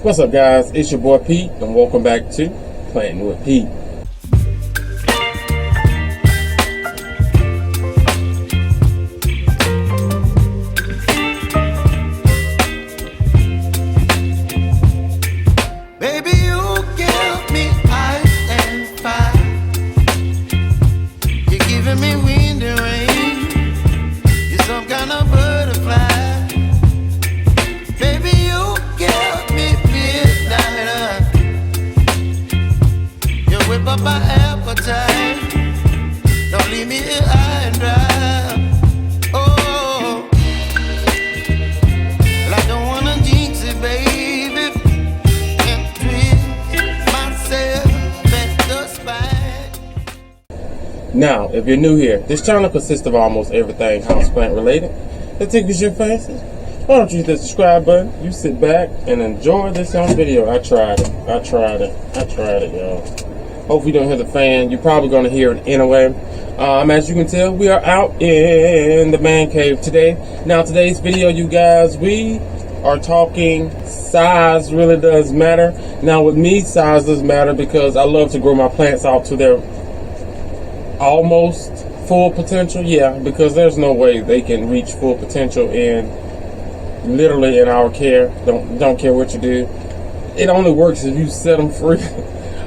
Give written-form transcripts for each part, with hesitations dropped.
What's up, guys? It's your boy Pete, and welcome back to Planting with Pete. Baby, you give me ice and fire. You're giving me wind and rain. You're some kind of butterfly. Baby, you give me midnight. You whip up my appetite. Don't leave me here high and dry. Oh, well, I don't wanna jinx it, baby. And twist myself at the spine. Now, if you're new here, this channel consists of almost everything houseplant related that tickles your fancy. Why don't you hit the subscribe button? You sit back and enjoy this young video. I tried it, y'all. Hope you don't hear the fan. You're probably going to hear it anyway. As you can tell, we are out in the man cave today. Now, today's video, you guys, we are talking size really does matter. Now, with me, size does matter because I love to grow my plants out to their almost full potential. Yeah, because there's no way they can reach full potential literally in our care. Don't care what you do. It only works if you set them free.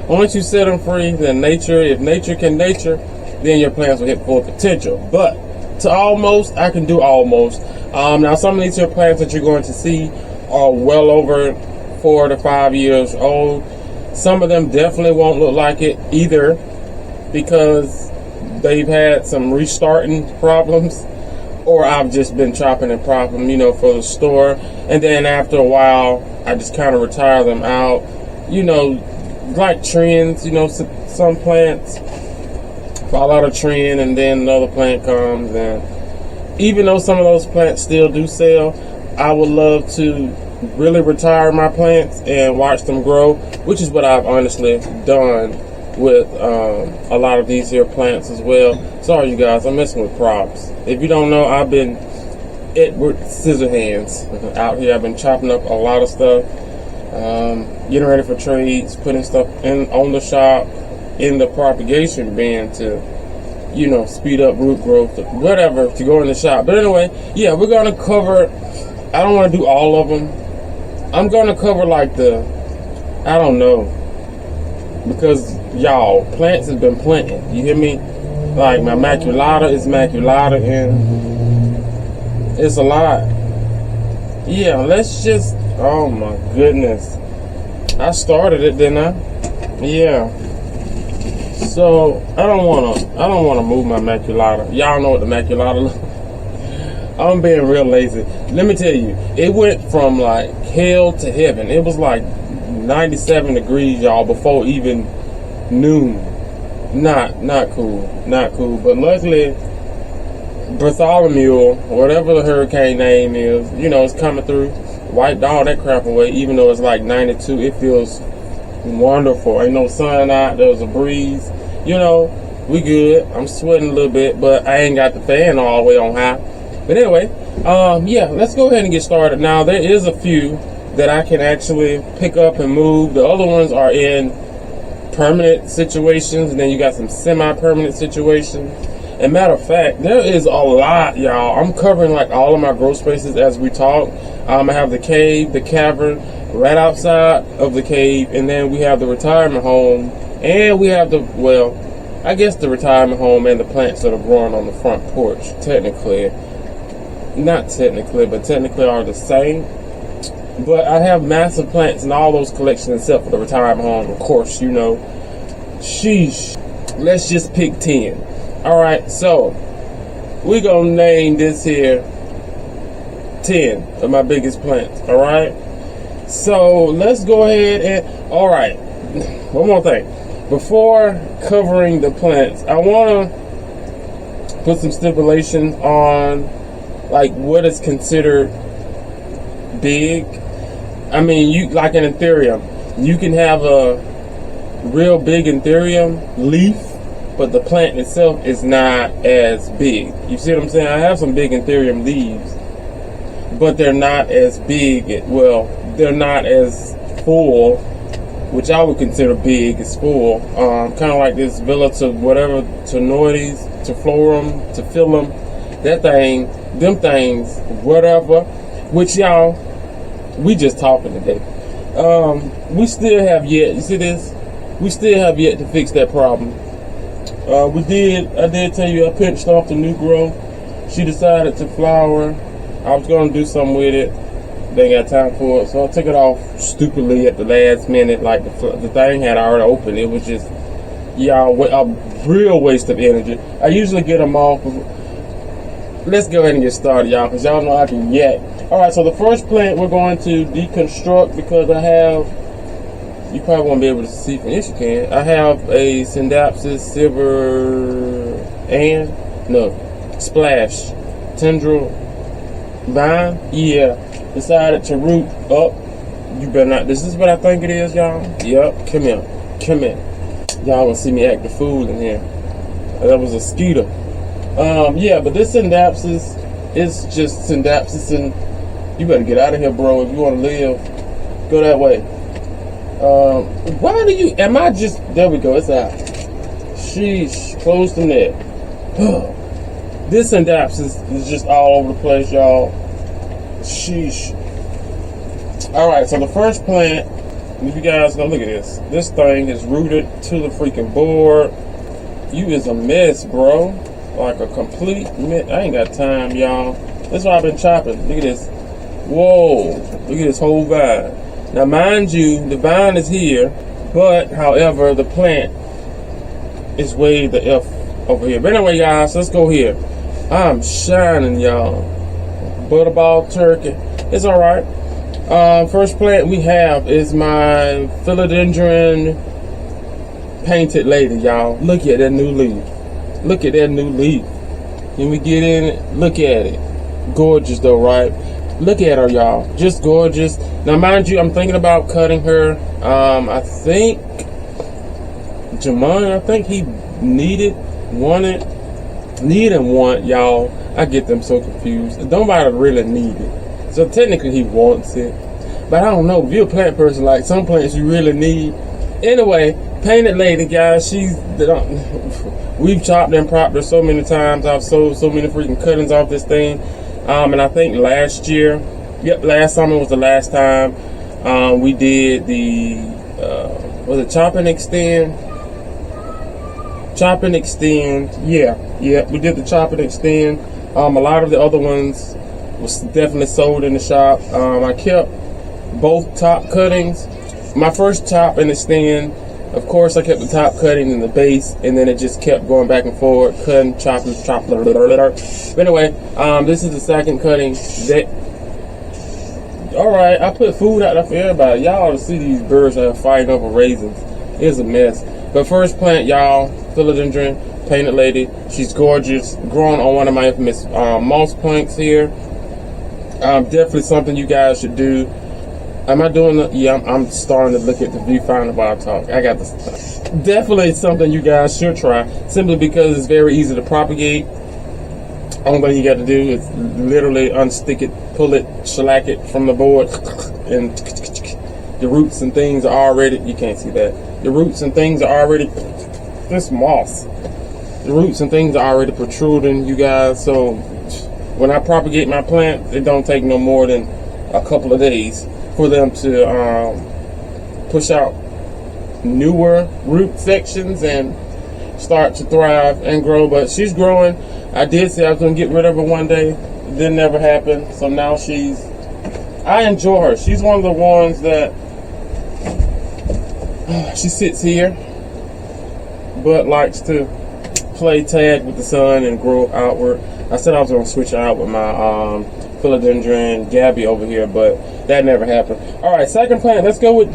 Once you set them free, then if nature can nature, then your plants will hit full potential. But to almost, I can do almost. Now some of these here plants that you're going to see are well over 4 to 5 years old. Some of them definitely won't look like it either because they've had some restarting problems, or I've just been chopping and propping, for the store. And then after a while, I just kind of retire them out. Like trends, some plants fall out of trend and then another plant comes. And even though some of those plants still do sell, I would love to really retire my plants and watch them grow, which is what I've honestly done with a lot of these here plants as well. Sorry, you guys, I'm messing with props. If you don't know, I've been Edward Scissorhands out here. I've been chopping up a lot of stuff, getting ready for trades, putting stuff on the shop in the propagation bin to, speed up root growth, whatever, to go in the shop. But anyway, yeah, we're gonna cover. I don't want to do all of them. I'm gonna cover like I don't know. Because y'all, plants has been planting. You hear me? Like my maculata is maculata, and it's a lot. Yeah, let's just. Oh my goodness, I started it, didn't I? Yeah. So I don't wanna move my maculata. Y'all know what the maculata looks like. I'm being real lazy. Let me tell you, it went from like hell to heaven. It was like 97 degrees, y'all, before even noon. Not cool. But luckily, Bartholomew, whatever the hurricane name is, it's coming through, wiped all that crap away. Even though it's like 92, it feels wonderful. Ain't no sun out. There was a breeze. We good. I'm sweating a little bit, but I ain't got the fan all the way on high. But anyway, yeah, let's go ahead and get started. Now, there is a few that I can actually pick up and move. The other ones are in permanent situations, and then you got some semi-permanent situations. And matter of fact, there is a lot, y'all. I'm covering like all of my grow spaces as we talk. I have the cave, the cavern, right outside of the cave, and then we have the retirement home, and we have the retirement home and the plants that are growing on the front porch. Not technically, but technically are the same. But I have massive plants in all those collections except for the retirement home, of course, Sheesh. Let's just pick 10. Alright, so we're going to name this here 10 of my biggest plants, alright? So let's go ahead and, alright, one more thing. Before covering the plants, I want to put some stipulations on like what is considered big. I mean, you like an anthurium, you can have a real big anthurium leaf, but the plant itself is not as big. You see what I'm saying? I have some big anthurium leaves, but they're not as big. Well, they're not as full, which I would consider big, is full. Kind of like this villa to whatever, to Noides, to Florum, to Philum, that thing, them things, whatever. Which y'all, we just talking today. We still have yet, you see this? We still have yet to fix that problem. I did tell you I pinched off the new growth. She decided to flower. I was going to do something with it. They got time for it. So I took it off stupidly at the last minute. Like the thing had already opened. It was just, y'all, a real waste of energy. I usually get them off. Let's go ahead and get started, y'all, because y'all know I can yak. Alright, so the first plant we're going to deconstruct because I have, you probably won't be able to see from this, you can. I have a Syndapsis silver splash tendril vine. Yeah, decided to root up. You better not. This is what I think it is, y'all. Yep, come here. Y'all gonna see me act the fool in here. That was a skeeter. Yeah, but this Syndapsis is just Syndapsis, and you better get out of here, bro. If you want to live, go that way. Why do you, am I just, there we go, it's out. Sheesh, close the net. This Syndapsis is just all over the place, y'all. Sheesh. Alright, so the first plant, if you guys know, look at this. This thing is rooted to the freaking board. You is a mess, bro. Like a complete mess. I ain't got time, y'all. That's why I've been chopping. Look at this. Whoa. Look at this whole vine. Now, mind you, the vine is here, but, however, the plant is way the F over here. But anyway, guys, let's go here. I'm shining, y'all. Butterball turkey. It's all right. First plant we have is my philodendron painted lady, y'all. Look at that new leaf. Look at that new leaf. Can we get in it? Look at it. Gorgeous, though, right? Look at her, y'all. Just gorgeous. Now, mind you, I'm thinking about cutting her. I think Jamon, I think he need and want, y'all. I get them so confused. Nobody really need it. So technically he wants it. But I don't know. If you're a plant person, like some plants you really need. Anyway, painted lady, guys. We've chopped and propped her so many times. I've sold so many freaking cuttings off this thing. And I think last summer was the last time we did the was it chop and extend? Chop and extend. Yeah, we did the chop and extend. A lot of the other ones was definitely sold in the shop. I kept both top cuttings. My first chop and extend, of course, I kept the top cutting in the base, and then it just kept going back and forward, cutting, chopping, chop. But anyway, this is the second cutting. All right, I put food out there for everybody. Y'all ought to see these birds that are fighting over raisins. It's a mess. But first plant, y'all, philodendron, painted lady. She's gorgeous. Growing on one of my infamous moss planks here. Definitely something you guys should do. Am I doing the, yeah, I'm starting to look at the viewfinder while I talk. I got this stuff. Definitely something you guys should try, simply because it's very easy to propagate. Only thing you got to do is literally unstick it, pull it, shellac it from the board, and the roots and things are already, you can't see that. The roots and things are already, this moss. The roots and things are already protruding, you guys. So when I propagate my plant, it don't take no more than a couple of days for them to push out newer root sections and start to thrive and grow. But she's growing. I did say I was going to get rid of her one day. It didn't never happen. So now I enjoy her. She's one of the ones that she sits here but likes to play tag with the sun and grow outward. I said I was going to switch her out with my philodendron Gabby over here, but that never happened. All right, second plant. Let's go with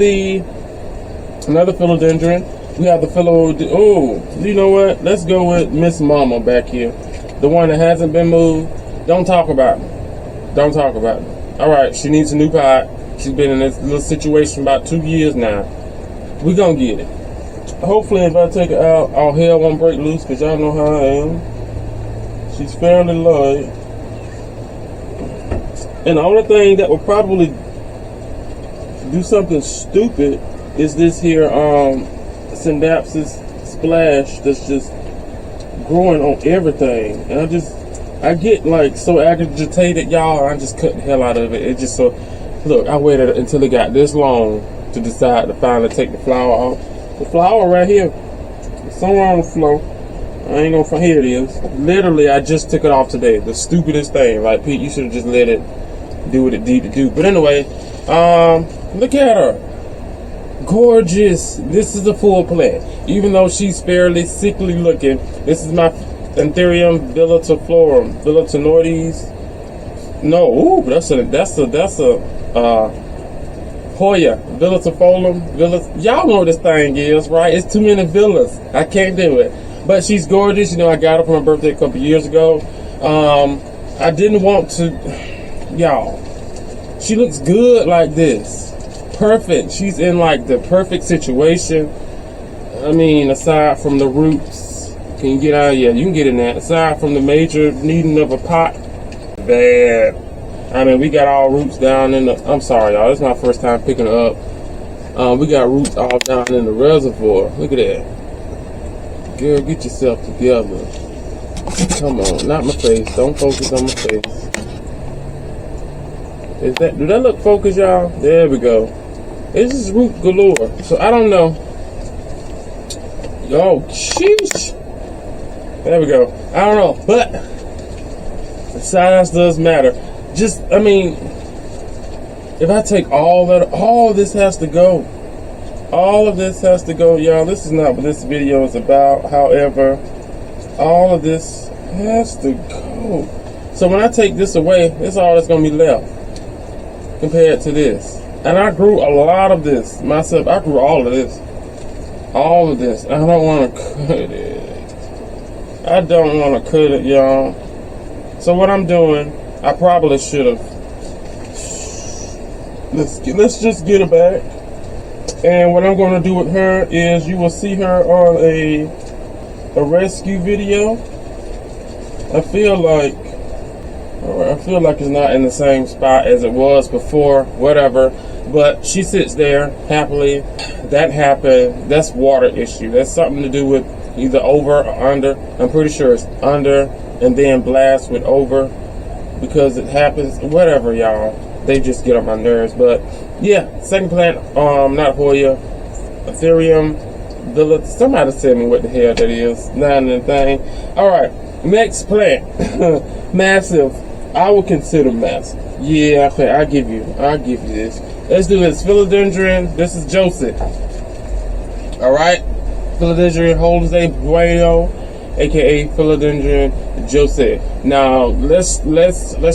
another philodendron. We have the you know what? Let's go with Miss Mama back here. The one that hasn't been moved. Don't talk about it. Don't talk about it. All right, she needs a new pot. She's been in this little situation about 2 years now. We gonna get it. Hopefully, if I take her out, all hell won't break loose, because y'all know how I am. She's fairly light. And the only thing that would probably do something stupid is this here synapsis splash that's just growing on everything, and I get like so agitated, y'all. I just cut the hell out of it. It just so look, I waited until it got this long to decide to finally take the flower off. The flower right here, somewhere on the floor. I ain't gonna find. Here it is. Literally, I just took it off today. The stupidest thing. Like, Pete, you should have just let it do what it need to do. But anyway, look at her. Gorgeous. This is a full plant. Even though she's fairly sickly looking, this is my Anthurium velatinoides. No, ooh, that's a Hoya villatifolum. Y'all know what this thing is, right? It's too many villas. I can't do it. But she's gorgeous. You know, I got her for my birthday a couple years ago. I didn't want to, y'all. She looks good like this. Perfect. She's in like the perfect situation. I mean, aside from the roots, can you get out? Yeah, you can get in that. Aside from the major needing of a pot, bad. I mean, we got all roots down in the. I'm sorry, y'all. This is my first time picking her up. We got roots all down in the reservoir. Look at that. Girl, get yourself together. Come on, not my face. Don't focus on my face. Do that look focused, y'all? There we go. This is root galore. So I don't know. Yo, sheesh. There we go. I don't know, but the size does matter. Just, I mean, if I take all of this has to go. All of this has to go, y'all. This is not what this video is about. However, all of this has to go. So when I take this away, that's all that's going to be left compared to this. And I grew a lot of this myself. I grew all of this. All of this. I don't want to cut it. I don't want to cut it, y'all. So what I'm doing, I probably should have. Let's just get her back. And what I'm going to do with her is you will see her on a rescue video. I feel like it's not in the same spot as it was before, whatever. But she sits there happily. That happened. That's water issue. That's something to do with either over or under. I'm pretty sure it's under and then blast with over because it happens. Whatever, y'all. They just get on my nerves. But yeah, second plant, not Hoya, Ethereum, Villa. Somebody tell me what the hell that is. Not in the thing. Alright, next plant. Massive. I would consider massive. Yeah, okay, I'll give you this. Let's do this. Philodendron. This is Joseph. Alright. Philodendron Jose Bueno, aka Philodendron Joseph. Now let's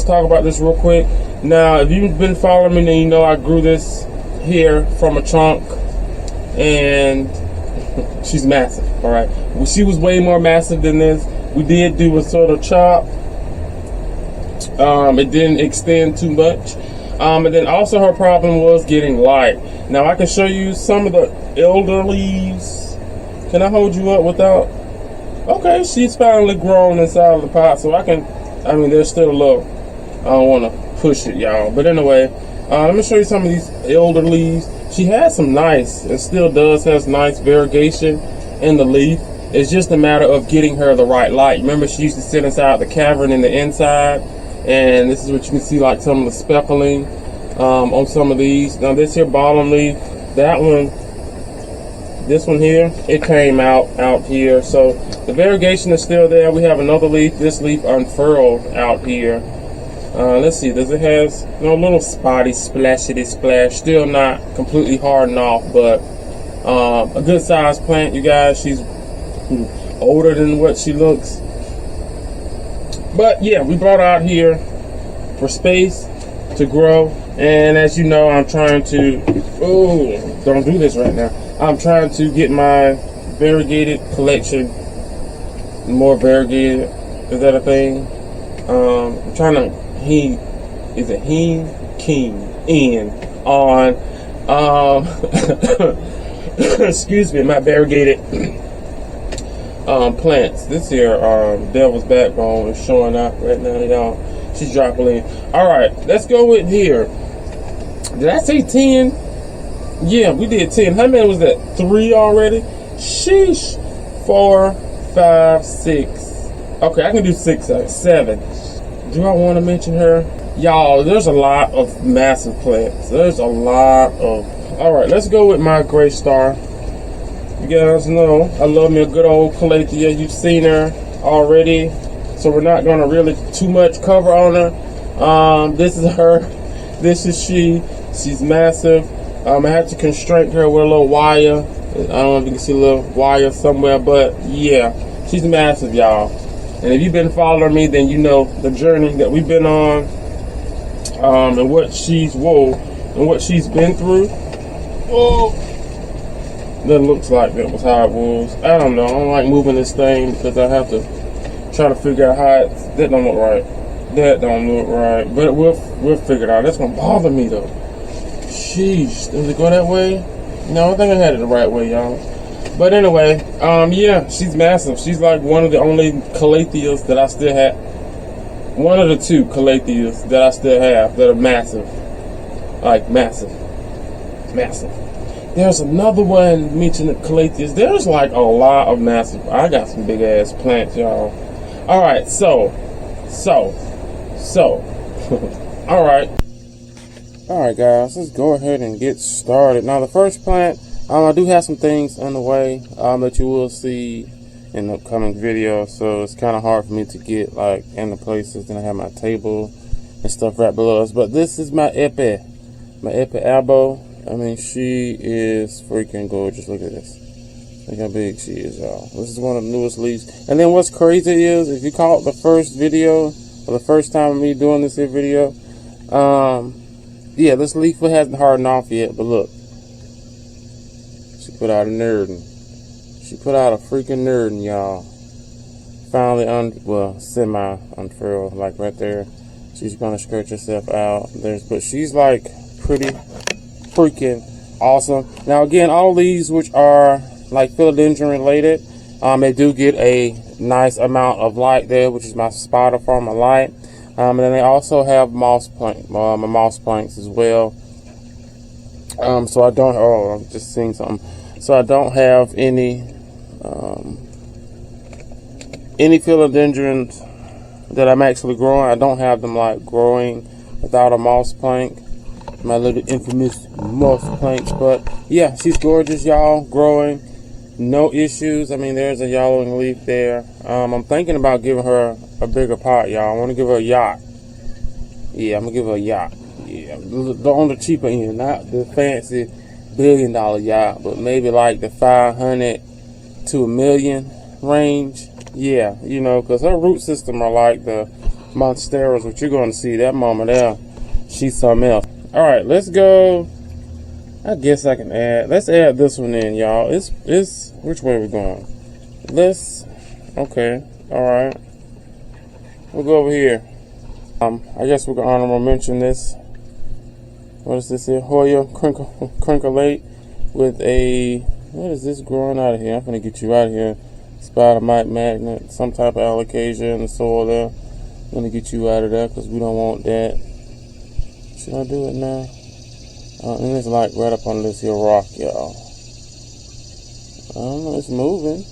talk about this real quick. Now, if you've been following me, then you know I grew this here from a trunk, and she's massive. All right, well, she was way more massive than this. We did do a sort of chop. It didn't extend too much, and then also her problem was getting light. Now I can show you some of the elder leaves. Can I hold you up without? Okay, she's finally grown inside of the pot, so I can. I mean, there's still a little. I don't want to push it, y'all, but anyway, let me show you some of these elder leaves. She has some nice, and still has nice variegation in the leaf. It's just a matter of getting her the right light. Remember, she used to sit inside the cavern in the inside, and this is what you can see, like some of the speckling on some of these. Now this here bottom leaf, that one, this one here, it came out here, so the variegation is still there. We have another leaf. This leaf unfurled out here. Let's see, does it has no little spotty splashity splash, still not completely hardened off, but a good sized plant, you guys. She's older than what she looks, but yeah, we brought her out here for space to grow. And as you know, I'm trying to don't do this right now. I'm trying to get my variegated collection more variegated. Is that a thing? I'm trying to keen in on excuse me, my variegated plants. This here devil's backbone is showing up right now, y'all. She's dropping in. Alright, let's go with here. Did I say 10? Yeah, we did 10. How many was that? 3 already? Sheesh. 4, 5, 6. Okay, I can do 6, 7. Do I want to mention her? Y'all, there's a lot of massive plants. There's a lot of... Alright, let's go with my gray star. You guys know I love me a good old calathea. You've seen her already, so we're not going to really too much cover on her. This is her. This is she. She's massive. I had to constrain her with a little wire. I don't know if you can see a little wire somewhere, but yeah, she's massive, y'all. And if you've been following me, then you know the journey that we've been on, and what she's been through. Oh, that looks like that was how it was. I don't know. I don't like moving this thing because I have to try to figure out how it's. That don't look right. That don't look right. But we'll figure it out. That's gonna bother me though. Sheesh, does it go that way? No, I think I had it the right way, y'all. But anyway, yeah, she's massive. She's like one of the only calatheas that I still have. One of the 2 calatheas that I still have that are massive. Like, massive. Massive. There's another one mentioning calatheas. There's like a lot of massive. I got some big ass plants, y'all. Alright, so. Alright. Alright guys, let's go ahead and get started. Now the first plant, I do have some things on the way that you will see in the upcoming video, so it's kind of hard for me to get like in the places. Then I have my table and stuff right below us. But this is my Epi Albo. I mean, she is freaking gorgeous. Look at this. Look how big she is, y'all. This is one of the newest leaves. And then what's crazy is, if you caught the first video, or the first time of me doing this here video, yeah, this leaf hasn't hardened off yet, but look. She put out a nerdin'. She put out a freaking nerdin', y'all. Finally, semi-unfurled, like right there. She's gonna stretch herself out. But she's like pretty freaking awesome. Now again, all these which are like philodendron related, they do get a nice amount of light there, which is my spider farmer light. And then they also have moss planks as well. So I don't. Oh, I'm just seeing something. So I don't have any philodendrons that I'm actually growing. I don't have them like growing without a moss plank. My little infamous moss planks. But yeah, she's gorgeous, y'all. Growing, no issues. I mean, there's a yellowing leaf there. I'm thinking about giving her a bigger pot, y'all. I want to give her a yacht. Yeah, I'm gonna give her a yacht. Yeah, on the cheaper end, not the fancy $1 billion yacht, but maybe like the 500 to $1 million range. Yeah, you know, because her root system are like the monsteras, which you're going to see that mama there. She's something else. All right, let's go. I guess I can add. Let's add this one in, y'all. It's which way are we going? Okay. All right. We'll go over here. I guess we're gonna honorable mention this. What is this here? Hoya crincolate with a. What is this growing out of here? I'm gonna get you out of here. Spider mite magnet, some type of alocasia in the soil there. I'm gonna get you out of there because we don't want that. Should I do it now? And it's like right up on this here rock, y'all. I don't know, it's moving.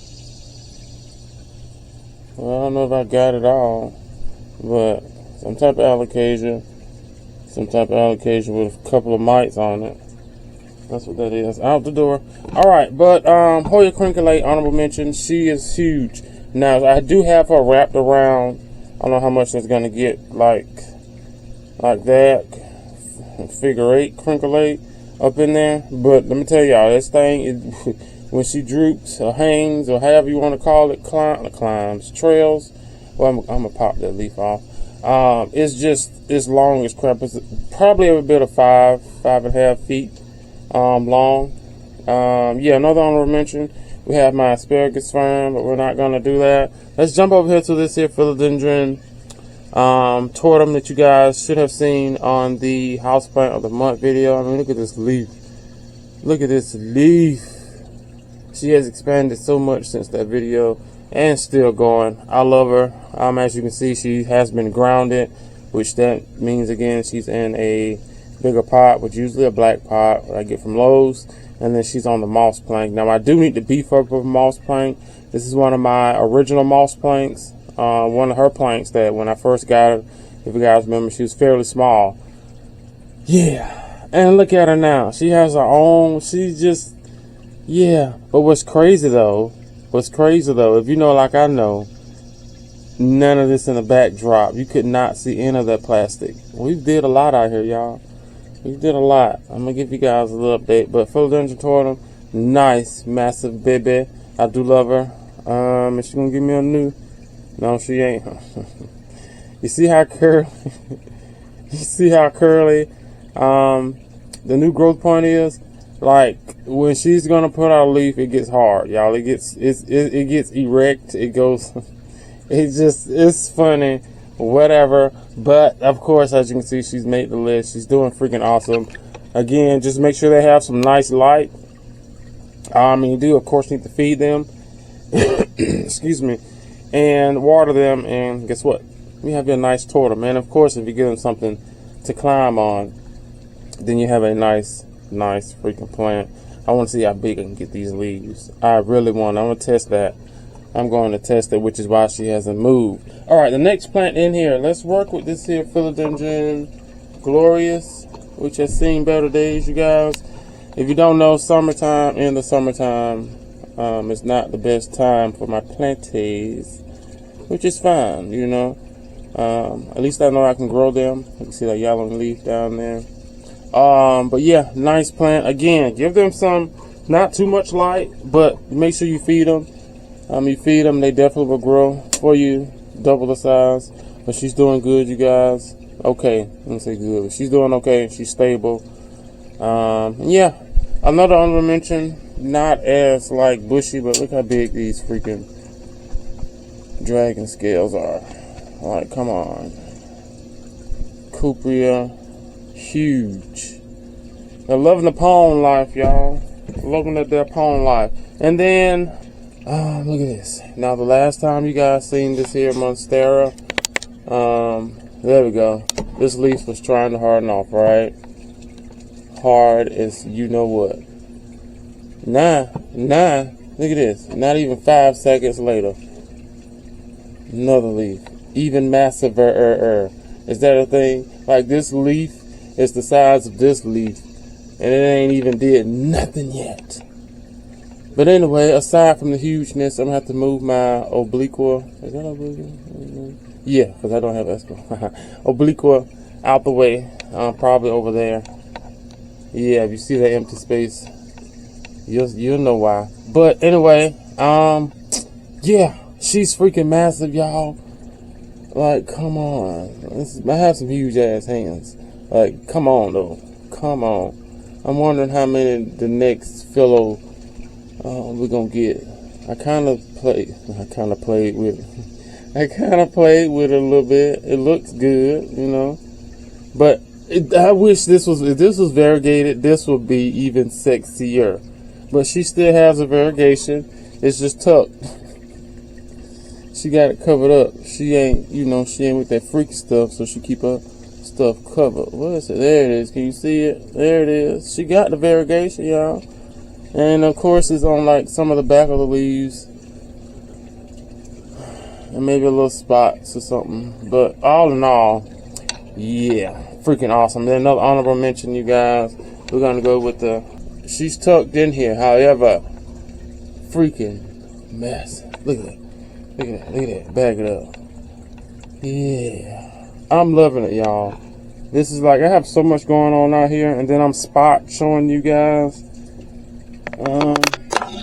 Well, I don't know if I got it all, but some type of alocasia with a couple of mites on it. That's what that is. Out the door. Alright, but Hoya crincolate, honorable mention. She is huge. Now, I do have her wrapped around. I don't know how much that's going to get like that. Figure 8 crincolate up in there. But let me tell y'all, this thing, when she droops or hangs or however you want to call it, climbs trails. Well, I'm going to pop that leaf off. It's just as long as crap. It's probably a bit of 5.5 feet long. Yeah, another honorable mention. We have my asparagus fern, but we're not going to do that. Let's jump over here to this here philodendron tortum that you guys should have seen on the houseplant of the month video. I mean, look at this leaf. Look at this leaf. She has expanded so much since that video and still going. I love her. As you can see, she has been grounded, which that means again she's in a bigger pot, which is usually a black pot I get from Lowe's. And then she's on the moss plank. Now I do need to beef up with moss plank. This is one of my original moss planks. One of her planks that when I first got her, if you guys remember, she was fairly small. Yeah. And look at her now. She has her own, she's just, yeah. But what's crazy though, if you know like I know, none of this in the backdrop. You could not see any of that plastic. We did a lot out here, y'all. We did a lot. I'm gonna give you guys a little update. But philodendron tortum, nice, massive baby. I do love her. Is she gonna give me a new? No, she ain't. You see how curly? You see how curly the new growth point is? Like when she's gonna put out a leaf, it gets hard, y'all. It gets erect. It goes. It's funny, whatever. But of course, as you can see, she's made the list. She's doing freaking awesome. Again, just make sure they have some nice light. You do of course need to feed them. Excuse me, and water them. And guess what? You have your nice tortum. And of course, if you give them something to climb on, then you have a nice freaking plant. I want to see how big I can get these leaves. I really want. I'm gonna test that. I'm going to test it, which is why she hasn't moved. All right, the next plant in here. Let's work with this here philodendron glorious, which has seen better days, you guys. If you don't know, summertime, in the summertime, is not the best time for my planties, which is fine, you know. At least I know I can grow them. You can see that yellow leaf down there. But yeah, nice plant. Again, give them some, not too much light, but make sure you feed them. You feed them, they definitely will grow for you, double the size. But she's doing good, you guys. Okay, let me say good. She's doing okay. She's stable. Yeah, another honorable mention, not as like bushy, but look how big these freaking dragon scales are. Like, come on. Cupria, huge. They're loving the pond life, y'all. Loving their pond life. And then, look at this. Now, the last time you guys seen this here Monstera, there we go. This leaf was trying to harden off, right? Hard as you know what. Nah, look at this. Not even 5 seconds later. Another leaf. Even massiver. Is that a thing? Like, this leaf is the size of this leaf, and it ain't even did nothing yet. But anyway, aside from the hugeness, I'm gonna have to move my obliqua. Is that obliqua? Yeah, because I don't have esco. Obliqua out the way. Probably over there. Yeah, if you see that empty space, you'll know why. But anyway, yeah, she's freaking massive, y'all. Like, come on. I have some huge ass hands. Like, come on though. Come on. I'm wondering how many the next fellow we're gonna get. I kind of played with it a little bit. It looks good, you know. But I wish if this was variegated, this would be even sexier. But she still has a variegation. It's just tucked. She got it covered up. She ain't with that freaky stuff, so she keep her stuff covered. What is it? There it is. Can you see it? There it is. She got the variegation, y'all. And of course, it's on like some of the back of the leaves. And maybe a little spots or something. But all in all, yeah, freaking awesome. Then another honorable mention, you guys. We're going to go with she's tucked in here. However, freaking mess. Look at that. Look at that. Bag it up. Yeah. I'm loving it, y'all. This is like, I have so much going on out here, and then I'm spot showing you guys.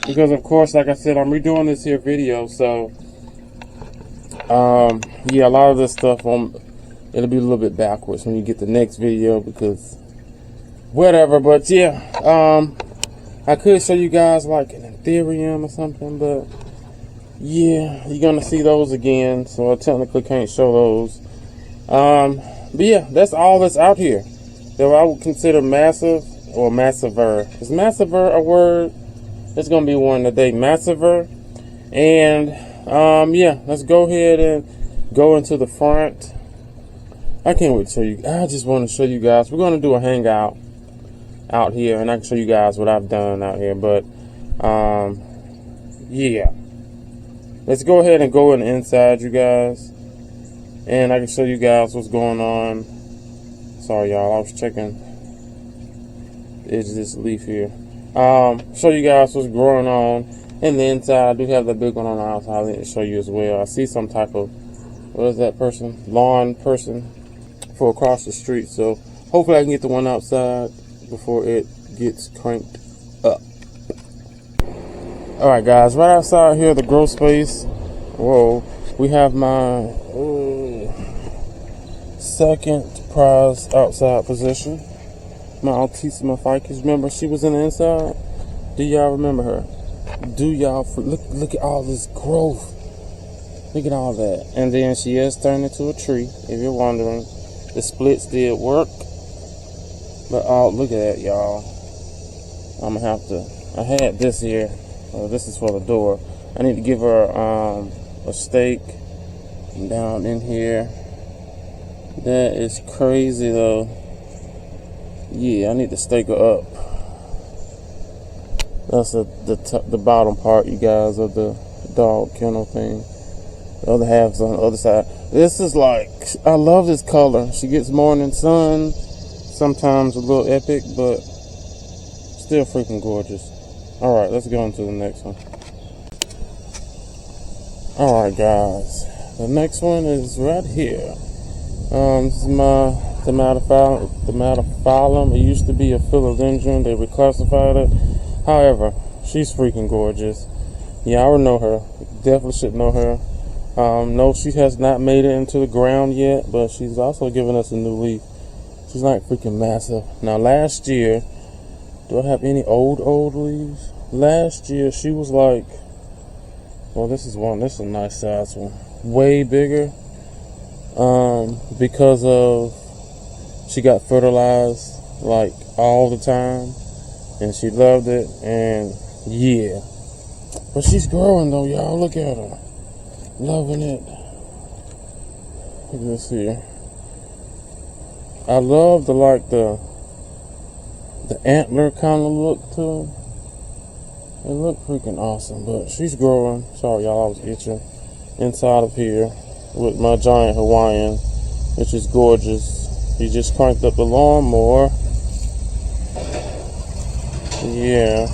Because of course, like I said, I'm redoing this here video, so yeah, a lot of this stuff it'll be a little bit backwards when you get the next video, because whatever. But yeah, I could show you guys like an Ethereum or something, but yeah, you're gonna see those again, so I technically can't show those. But yeah, that's all that's out here that I would consider massive or massiver. Is massiver a word? It's gonna be one today, massiver. And yeah, let's go ahead and go into the front. I can't wait to show you. I just want to show you guys. We're going to do a hangout out here, and I can show you guys what I've done out here. But, yeah. Let's go ahead and go in the inside, you guys. And I can show you guys what's going on. Sorry, y'all. I was checking. Is this leaf here? Show you guys what's growing on in the inside. I do have the big one on the outside. I need to show you as well. I see some type of, what is that person? Lawn person for across the street. So hopefully I can get the one outside before it gets cranked up. Alright guys, right outside here, the grow space. Whoa, we have my second prize outside position. My Altissima ficus. Remember, she was in the inside. Do y'all remember her? Do y'all look at all this growth? Look at all that. And then she is turned into a tree. If you're wondering, the splits did work. But oh, look at that, y'all. I'm gonna have to. I had this here. This is for the door. I need to give her a stake down in here. That is crazy though. Yeah, I need to stake her up. That's the bottom part, you guys, of the dog kennel thing. The other half's on the other side. This is like, I love this color. She gets morning sun. Sometimes a little epic, but still freaking gorgeous. Alright, let's go on to the next one. Alright guys, the next one is right here. This is my Tomatophyllum. It used to be a philodendron. They reclassified it. However, she's freaking gorgeous. Yeah, I already know her. Definitely should know her. No, she has not made it into the ground yet, but she's also giving us a new leaf. She's like freaking massive. Now last year, do I have any old leaves? Last year she was like, well, this is one. This is a nice size one. Way bigger. Because of she got fertilized like all the time, and she loved it. And yeah, but she's growing though, y'all. Look at her, loving it. Look at this here. I love the antler kind of look to it. It looked freaking awesome, but she's growing. Sorry, y'all, I was itching. Inside of here with my giant Hawaiian, which is gorgeous. He just cranked up the lawnmower. Yeah.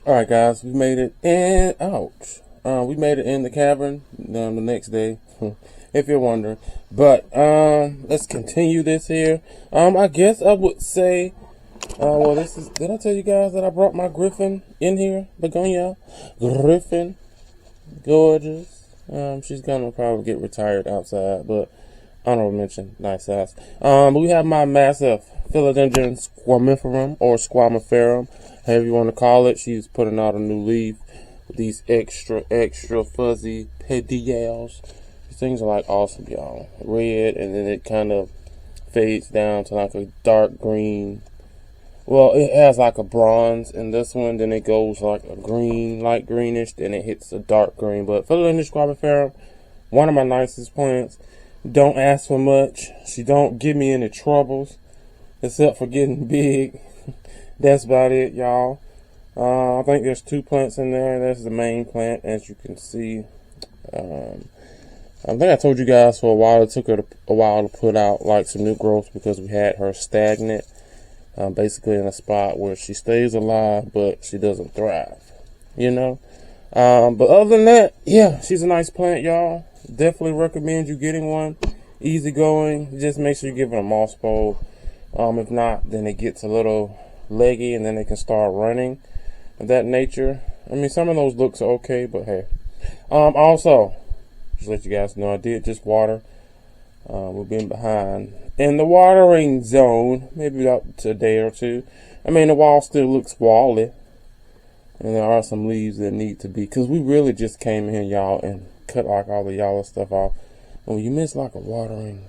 Alright guys, we made it in, ouch. We made it in the cavern the next day, if you're wondering. But, let's continue this here. I guess I would say, well, this is, did I tell you guys that I brought my griffin in here? Begonia Griffin. Gorgeous. She's gonna probably get retired outside, but honorable mention, nice size. We have my massive philodendron squamiferum, or squamiferum, however you want to call it. She's putting out a new leaf with these extra fuzzy pedicels. These things are like awesome, y'all. Red, and then it kind of fades down to like a dark green. Well, it has like a bronze in this one, then it goes like a green, light greenish, then it hits a dark green. But philodendron squamiferum, one of my nicest plants. Don't ask for much. She don't give me any troubles, except for getting big. That's about it, y'all. I think there's 2 plants in there. That's the main plant, as you can see. I think I told you guys for a while, it took her a while to put out like some new growth because we had her stagnant. Basically in a spot where she stays alive, but she doesn't thrive, you know. But other than that, yeah, she's a nice plant, y'all. Definitely recommend you getting one. Easy going. Just make sure you give it a moss bowl. If not, then it gets a little leggy, and then it can start running of that nature. I mean, some of those looks are okay, but hey. Also, just to let you guys know, I did just water. We've been behind in the watering zone, maybe about a day or two. I mean, the wall still looks wally, and there are some leaves that need to be, because we really just came in, y'all, and cut like all the yellow stuff off. When you miss like a watering,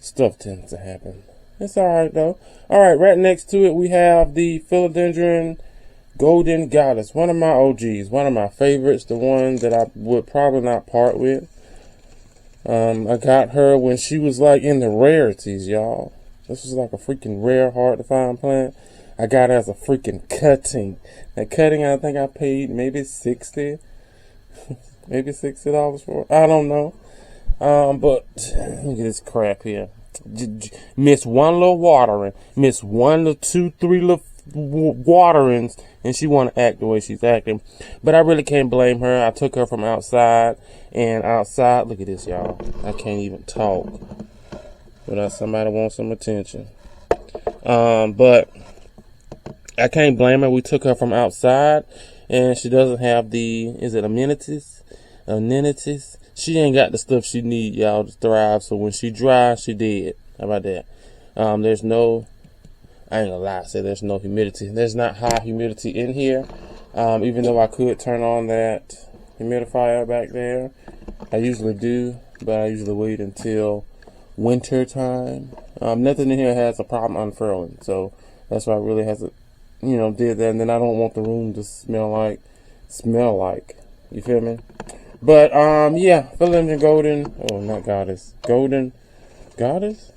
stuff tends to happen. It's alright though. Alright, right next to it we have the philodendron Golden Goddess, one of my OGs, one of my favorites, the one that I would probably not part with. I got her when she was like in the rarities, y'all. This was like a freaking rare, hard to find plant. I got her as a freaking cutting. That cutting, I think I paid maybe $60, maybe $60 for it. I don't know. But look at this crap here. Miss one little watering, miss one little 2-3 little waterings, and she want to act the way she's acting. But I really can't blame her. I took her from outside, and outside, look at this, y'all. I can't even talk without somebody wants some attention. But I can't blame her. We took her from outside, and she doesn't have the, is it amenities? Amenities? She ain't got the stuff she need, y'all, to thrive. So when she dry, she dead. How about that? There's no, I ain't gonna lie, say there's no humidity. There's not high humidity in here. Even though I could turn on that humidifier back there. I usually do, but I usually wait until winter time. Nothing in here has a problem unfurling. So that's why I really hasn't, did that. And then I don't want the room to smell like. You feel me? But, yeah, Philodendron Golden, oh, not Goddess, Golden Goddess?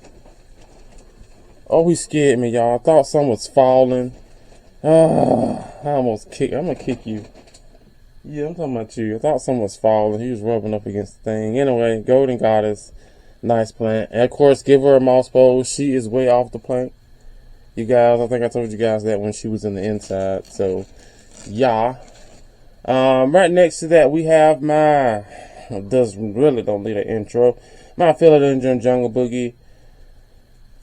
Oh, he scared me, y'all. I thought something was falling. I almost kicked, I'm gonna kick you. Yeah, I'm talking about you. I thought something was falling. He was rubbing up against the thing. Anyway, Golden Goddess, nice plant. And, of course, give her a moss bowl. She is way off the plant. You guys, I think I told you guys that when she was in the inside. So, yeah. Right next to that, we have my, really don't need an intro, my Philodendron Jungle Boogie.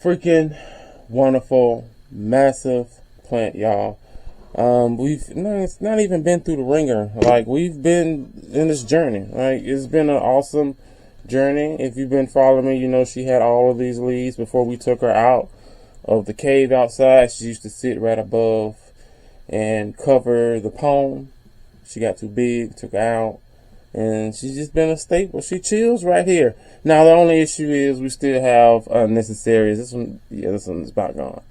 Freaking wonderful, massive plant, y'all. It's not even been through the ringer. Like, we've been in this journey. Like, it's been an awesome journey. If you've been following me, you know she had all of these leaves before we took her out of the cave outside. She used to sit right above and cover the pond. She got too big, took her out, and she's just been a staple. She chills right here. Now, the only issue is we still have unnecessary, this one's about gone.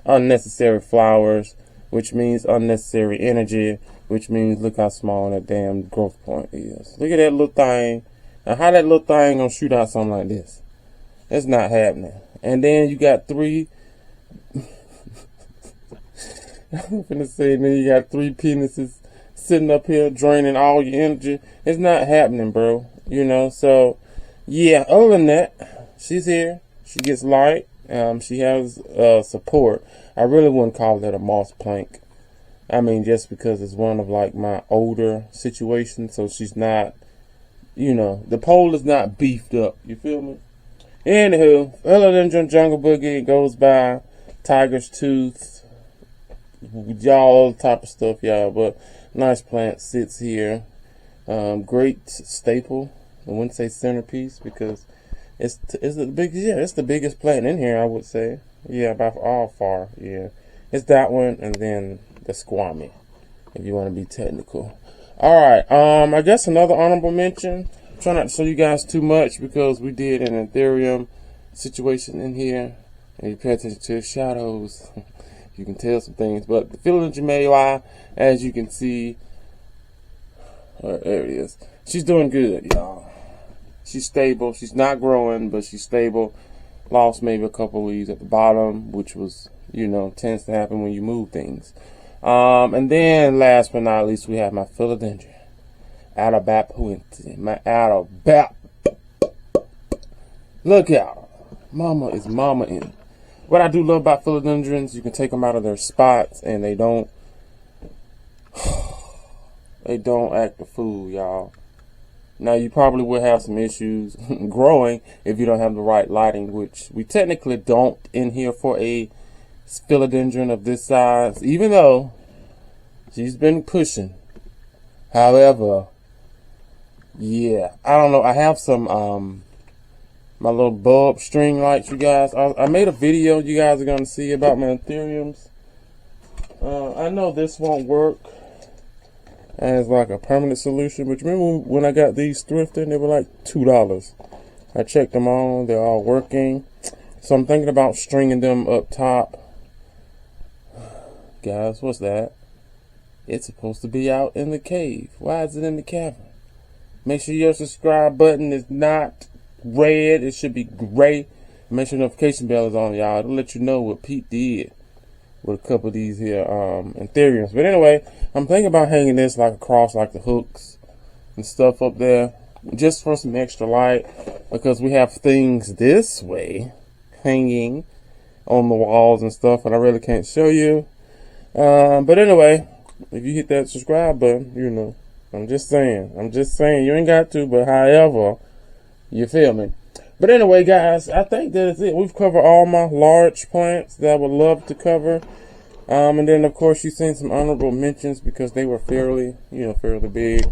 Unnecessary flowers, which means unnecessary energy, which means look how small that damn growth point is. Look at that little thing. Now, how that little thing gonna shoot out something like this? It's not happening. And then you got three, I'm gonna say, then you got 3 penises sitting up here draining all your energy. It's not happening, bro. So yeah, other than that, she's here. She gets light. She has support. I really wouldn't call that a moss plank. I mean, just because it's one of like my older situations, so she's not, the pole is not beefed up. You feel me? Anywho, Philodendron Jungle Boogie goes by Tiger's Tooth, y'all, all type of stuff, y'all. But nice plant, sits here. Great staple. I wouldn't say centerpiece because it's the biggest plant in here, I would say. Yeah, by all far. Yeah, it's that one, and then the squammy, if you want to be technical. All right. I guess another honorable mention. Try not to show you guys too much because we did an Ethereum situation in here, and you pay attention to the shadows. You can tell some things, but the Philodendron Mayli, as you can see, there it is. She's doing good, y'all. She's stable. She's not growing, but she's stable. Lost maybe a couple leaves at the bottom, which was, tends to happen when you move things. And then last but not least, we have my Philodendron Atabapuense. My Atabap. Look out. Mama is mama in. What I do love about philodendrons, you can take them out of their spots and they don't act a fool, y'all. Now, you probably will have some issues growing if you don't have the right lighting, which we technically don't in here for a philodendron of this size, even though she's been pushing. However, yeah, I don't know. I have some my little bulb string lights, you guys. I made a video you guys are going to see about my Ethereums. I know this won't work as like a permanent solution, but remember when I got these thrifting, they were like $2. I checked them on, they're all working. So I'm thinking about stringing them up top. Guys, what's that? It's supposed to be out in the cave. Why is it in the cavern? Make sure your subscribe button is not red. It should be gray. Make sure notification bell is on, y'all. It'll let you know what Pete did with a couple of these here Ethereums. But anyway, I'm thinking about hanging this like across like the hooks and stuff up there, just for some extra light, because we have things this way hanging on the walls and stuff, and I really can't show you. But anyway, if you hit that subscribe button, you know, I'm just saying, you ain't got to, but however, you feel me. But anyway, guys, I think that is it. We've covered all my large plants that I would love to cover. And then, of course, you've seen some honorable mentions because they were fairly big.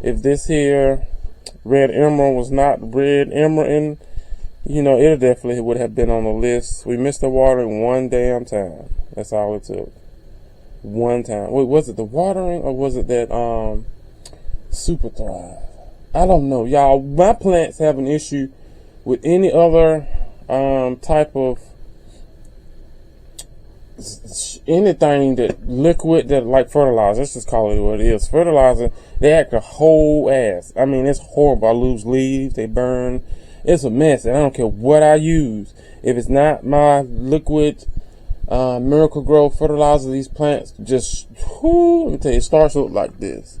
If this here red emerald was not red emerald, it definitely would have been on the list. We missed the watering one damn time. That's all it took. One time. Wait, was it the watering or was it that super thrive? I don't know, y'all. My plants have an issue with any other type of anything that liquid that like fertilizer. Let's just call it what it is. Fertilizer. They act a whole ass. I mean, it's horrible. I lose leaves. They burn. It's a mess. And I don't care what I use. If it's not my liquid Miracle Grow fertilizer, these plants just, let me tell you, it starts to look like this.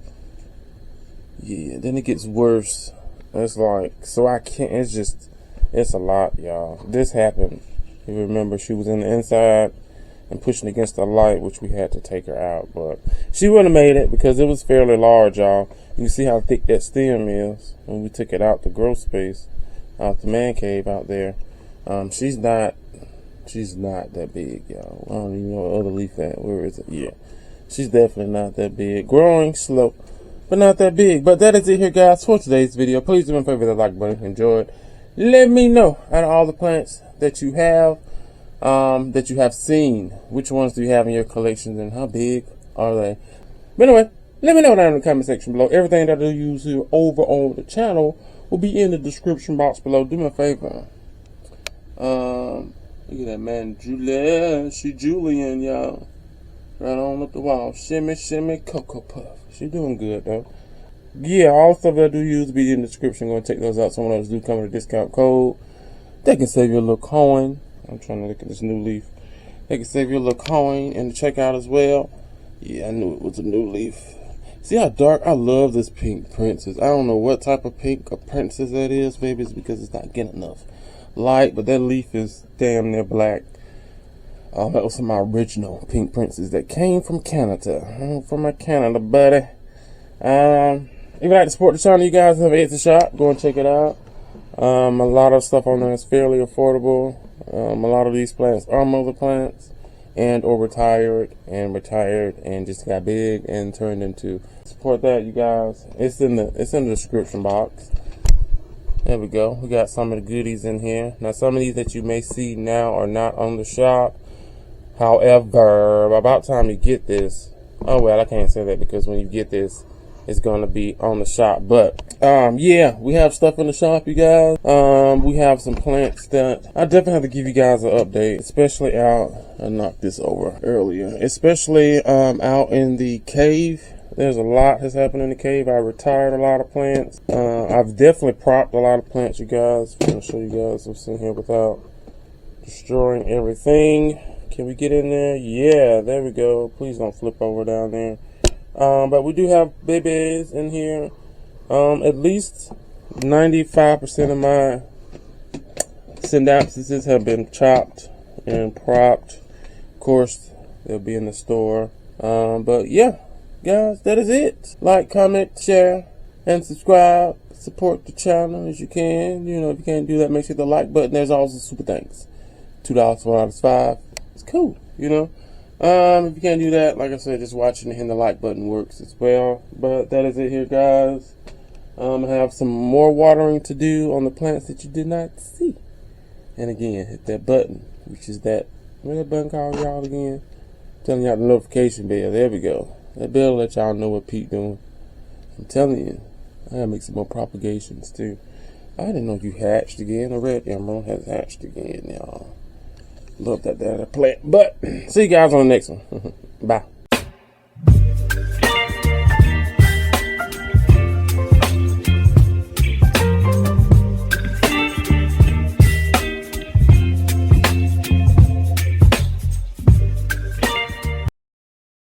Yeah, then it gets worse. It's like, so I can't, it's a lot, y'all. This happened. You remember, she was in the inside and pushing against the light, which we had to take her out. But she would have made it because it was fairly large, y'all. You can see how thick that stem is when we took it out the grow space, out the man cave out there. She's not that big, y'all. I don't even know what other leaf at. Where is it? Yeah. She's definitely not that big. Growing slow, but not that big. But that is it here, guys, for today's video. Please do me a favor, the like button. Enjoy it. Let me know out of all the plants that you have seen, which ones do you have in your collections and how big are they? But anyway, let me know down in the comment section below. Everything that I do use here over on the channel will be in the description box below. Do me a favor. Look at that man, Julian, y'all. Right on up the wall. Shimmy, shimmy, Cocoa Puff. She doing good, though. Yeah, all stuff that I do use will be in the description. I'm going to take those out. Some of those do come with a discount code. They can save you a little coin. I'm trying to look at this new leaf. They can save you a little coin in the checkout as well. Yeah, I knew it was a new leaf. See how dark? I love this pink princess. I don't know what type of pink or princess that is. Maybe it's because it's not getting enough light, but that leaf is damn near black. That was some of my original pink princess that came from Canada. From my Canada buddy. If you'd like to support the channel, you guys have Etsy shop. Go and check it out. A lot of stuff on there is fairly affordable. A lot of these plants are mother plants and or retired and just got big and turned into. Support that, you guys. It's in the description box. There we go. We got some of the goodies in here. Now, some of these that you may see now are not on the shop. However, about time you get this, oh well, I can't say that because when you get this, it's going to be on the shop. But yeah, we have stuff in the shop, you guys. We have some plants that I definitely have to give you guys an update, especially out. I knocked this over earlier, especially out in the cave. There's a lot has happened in the cave. I retired a lot of plants. I've definitely propped a lot of plants, you guys. I'm going to show you guys what's in here without destroying everything. Can we get in there? Yeah, there we go. Please don't flip over down there. But we do have babies in here. At least 95% of my synapses have been chopped and propped. Of course, they'll be in the store. But yeah, guys, that is it. Like, comment, share, and subscribe. Support the channel as you can. You know, if you can't do that, make sure the like button. There's also super thanks. $2, $4, $5. It's cool, you know. If you can't do that, like I said, just watching and hitting the like button works as well. But that is it here, guys. I have some more watering to do on the plants that you did not see. And again, hit that button, which is that, what that button called, y'all, again? I'm telling y'all the notification bell. There we go. That bell let y'all know what Pete doing. I'm telling you, I gotta make some more propagations too. I didn't know you hatched again. The red emerald has hatched again, y'all. Love that plant. But see you guys on the next one. Bye.